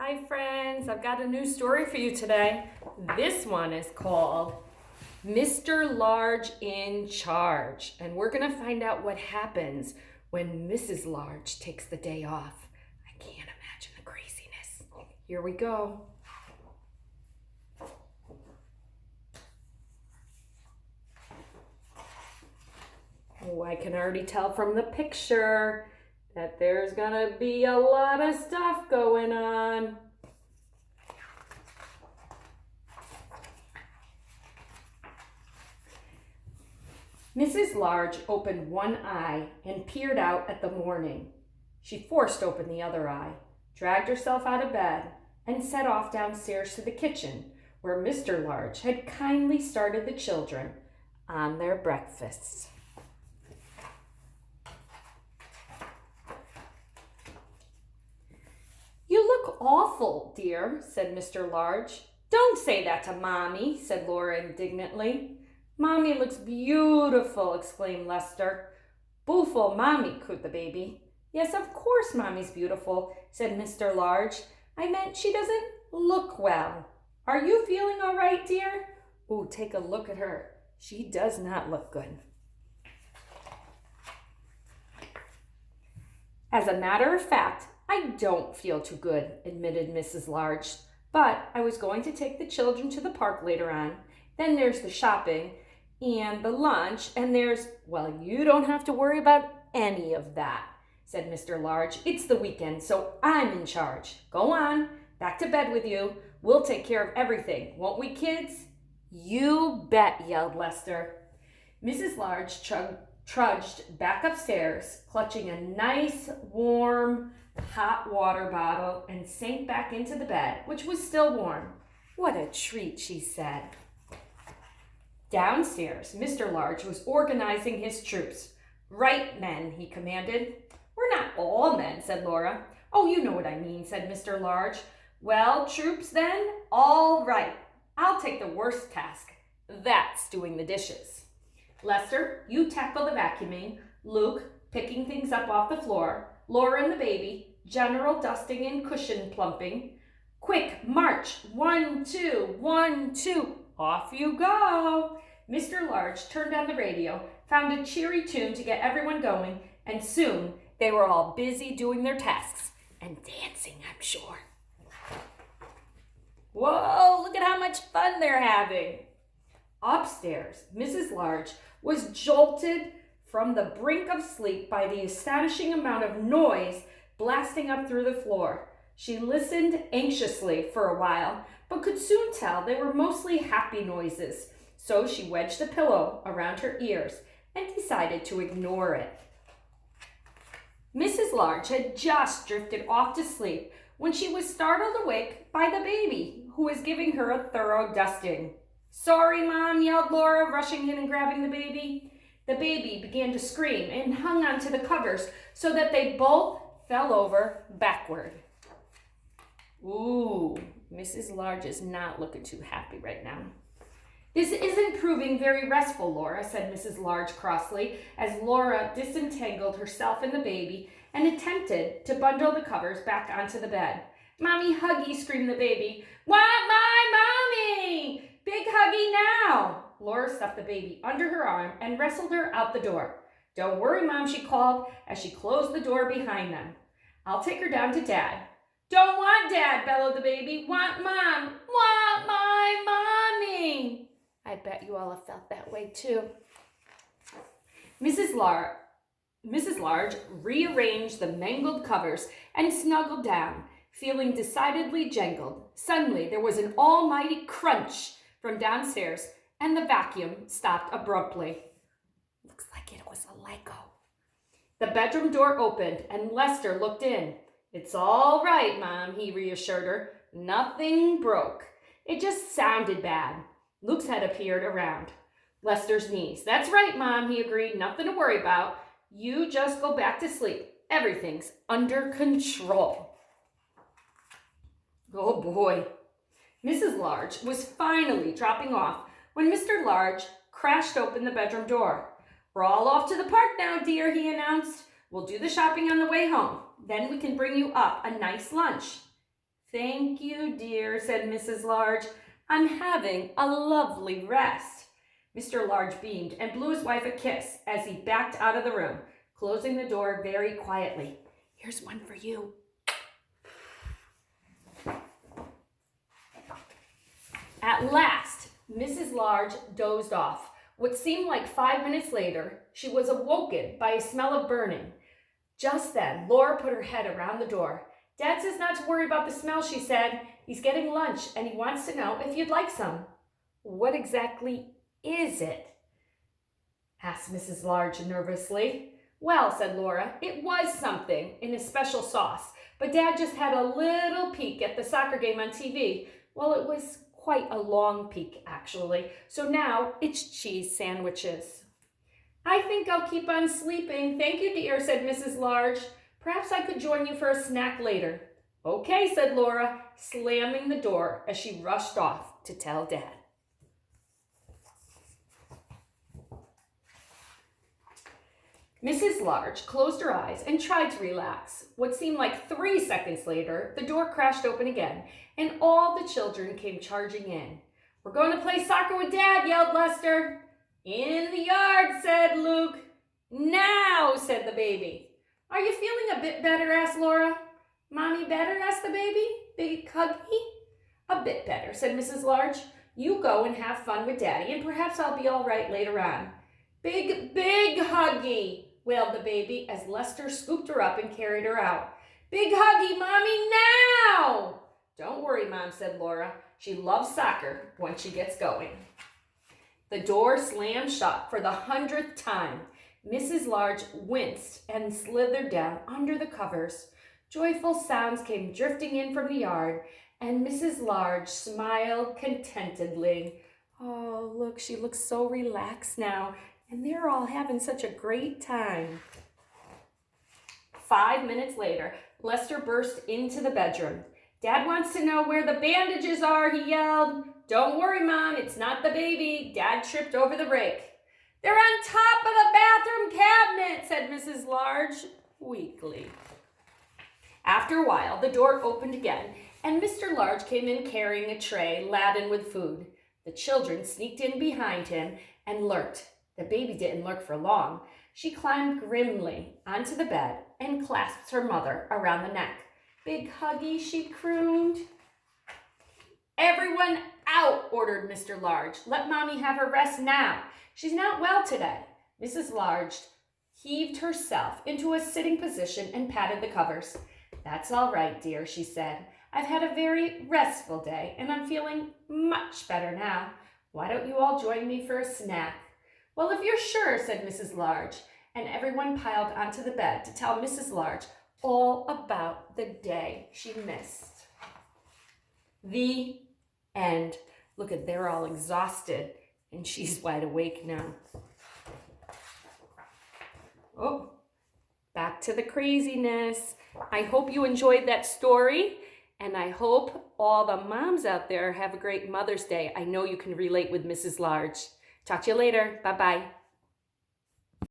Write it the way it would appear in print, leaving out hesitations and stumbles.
Hi friends, I've got a new story for you today. This one is called Mr. Large in Charge, and we're going to find out what happens when Mrs. Large takes the day off. I can't imagine the craziness. Here we go. Oh, I can already tell from the picture that there's going to be a lot of stuff going on. Mrs. Large opened one eye and peered out at the morning. She forced open the other eye, dragged herself out of bed, and set off downstairs to the kitchen, where Mr. Large had kindly started the children on their breakfasts. "You look awful, dear," said Mr. Large. "Don't say that to Mommy," said Laura indignantly. "Mommy looks beautiful," exclaimed Lester. "Booful, Mommy," cooed the baby. "Yes, of course Mommy's beautiful," said Mr. Large. "I meant she doesn't look well. Are you feeling all right, dear?" "Ooh, take a look at her. She does not look good." "As a matter of fact, I don't feel too good," admitted Mrs. Large. "But I was going to take the children to the park later on. Then there's the shopping and the lunch, and well, you don't have to worry about any of that," said Mr. Large. "It's the weekend, so I'm in charge. Go on, back to bed with you. We'll take care of everything, won't we, kids?" "You bet," yelled Lester. Mrs. Large trudged back upstairs, clutching a nice, warm, hot water bottle, and sank back into the bed, which was still warm. "What a treat," she said. Downstairs, Mr. Large was organizing his troops. "Right, men," he commanded. "We're not all men," said Laura. "Oh, you know what I mean," said Mr. Large. "Well, troops then, all right. I'll take the worst task. That's doing the dishes. Lester, you tackle the vacuuming. Luke, picking things up off the floor. Laura and the baby, general dusting and cushion plumping. Quick, march. 1, 2, 1, 2. Off you go." Mr. Large turned on the radio, found a cheery tune to get everyone going, and soon they were all busy doing their tasks and dancing, I'm sure. Whoa, look at how much fun they're having. Upstairs, Mrs. Large was jolted from the brink of sleep by the astonishing amount of noise blasting up through the floor. She listened anxiously for a while, but could soon tell they were mostly happy noises, so she wedged the pillow around her ears and decided to ignore it. Mrs. Large had just drifted off to sleep when she was startled awake by the baby, who was giving her a thorough dusting. "Sorry, Mom," yelled Laura, rushing in and grabbing the baby. The baby began to scream and hung onto the covers so that they both fell over backward. Ooh, Mrs. Large is not looking too happy right now. "This isn't proving very restful, Laura," said Mrs. Large crossly, as Laura disentangled herself and the baby and attempted to bundle the covers back onto the bed. "Mommy Huggy," screamed the baby. "Want my mommy? Big Huggy now!" Laura stuffed the baby under her arm and wrestled her out the door. "Don't worry, Mom," she called as she closed the door behind them. "I'll take her down to Dad." "Don't want Dad," bellowed the baby. "Want Mom. Want my mommy." I bet you all have felt that way too. Mrs. Large rearranged the mangled covers and snuggled down, feeling decidedly jangled. Suddenly, there was an almighty crunch from downstairs, and the vacuum stopped abruptly. Looks like it was a Lego. The bedroom door opened, and Lester looked in. "It's all right, Mom," he reassured her. "Nothing broke. It just sounded bad." Luke's head appeared around Lester's knees. "That's right, Mom," he agreed. "Nothing to worry about. You just go back to sleep. Everything's under control." Oh boy. Mrs. Large was finally dropping off when Mr. Large crashed open the bedroom door. "We're all off to the park now, dear," he announced. "We'll do the shopping on the way home. Then we can bring you up a nice lunch." "Thank you, dear," said Mrs. Large. "I'm having a lovely rest." Mr. Large beamed and blew his wife a kiss as he backed out of the room, closing the door very quietly. "Here's one for you." At last, Mrs. Large dozed off. What seemed like 5 minutes later, she was awoken by a smell of burning. Just then, Laura put her head around the door. "Dad says not to worry about the smell," she said. "He's getting lunch, and he wants to know if you'd like some." "What exactly is it?" asked Mrs. Large nervously. "Well," said Laura, "it was something in a special sauce, but Dad just had a little peek at the soccer game on TV. Well, it was quite a long peek, actually. So now it's cheese sandwiches." "I think I'll keep on sleeping. Thank you, dear," said Mrs. Large. "Perhaps I could join you for a snack later." "Okay," said Laura, slamming the door as she rushed off to tell Dad. Mrs. Large closed her eyes and tried to relax. What seemed like 3 seconds later, the door crashed open again, and all the children came charging in. "We're going to play soccer with Dad," yelled Lester. "In the yard," said Luke. "Now," said the baby. "Are you feeling a bit better?" asked Laura. "Mommy better?" asked the baby. "Big huggy?" "A bit better," said Mrs. Large. "You go and have fun with Daddy, and perhaps I'll be all right later on." "Big, big huggy," wailed the baby as Lester scooped her up and carried her out. "Big huggy, Mommy, now!" "Don't worry, Mom," said Laura. "She loves soccer when she gets going." The door slammed shut for the 100th time. Mrs. Large winced and slithered down under the covers. Joyful sounds came drifting in from the yard, and Mrs. Large smiled contentedly. "Oh, look, she looks so relaxed now, and they're all having such a great time." 5 minutes later, Lester burst into the bedroom. "Dad wants to know where the bandages are," he yelled. "Don't worry, Mom, it's not the baby. Dad tripped over the rake." "They're on top of the bathroom cabinet," said Mrs. Large weakly. After a while, the door opened again, and Mr. Large came in carrying a tray laden with food. The children sneaked in behind him and lurked. The baby didn't lurk for long. She climbed grimly onto the bed and clasped her mother around the neck. "Big huggy," she crooned. "Everyone out," ordered Mr. Large. "Let Mommy have her rest now. She's not well today." Mrs. Large heaved herself into a sitting position and patted the covers. "That's all right, dear," she said. "I've had a very restful day, and I'm feeling much better now. Why don't you all join me for a snack?" "Well, if you're sure," said Mrs. Large, and everyone piled onto the bed to tell Mrs. Large all about the day she missed. The end. Look at, they're all exhausted, and she's wide awake now. Oh, back to the craziness. I hope you enjoyed that story, and I hope all the moms out there have a great Mother's Day. I know you can relate with Mrs. Large. Talk to you later. Bye-bye.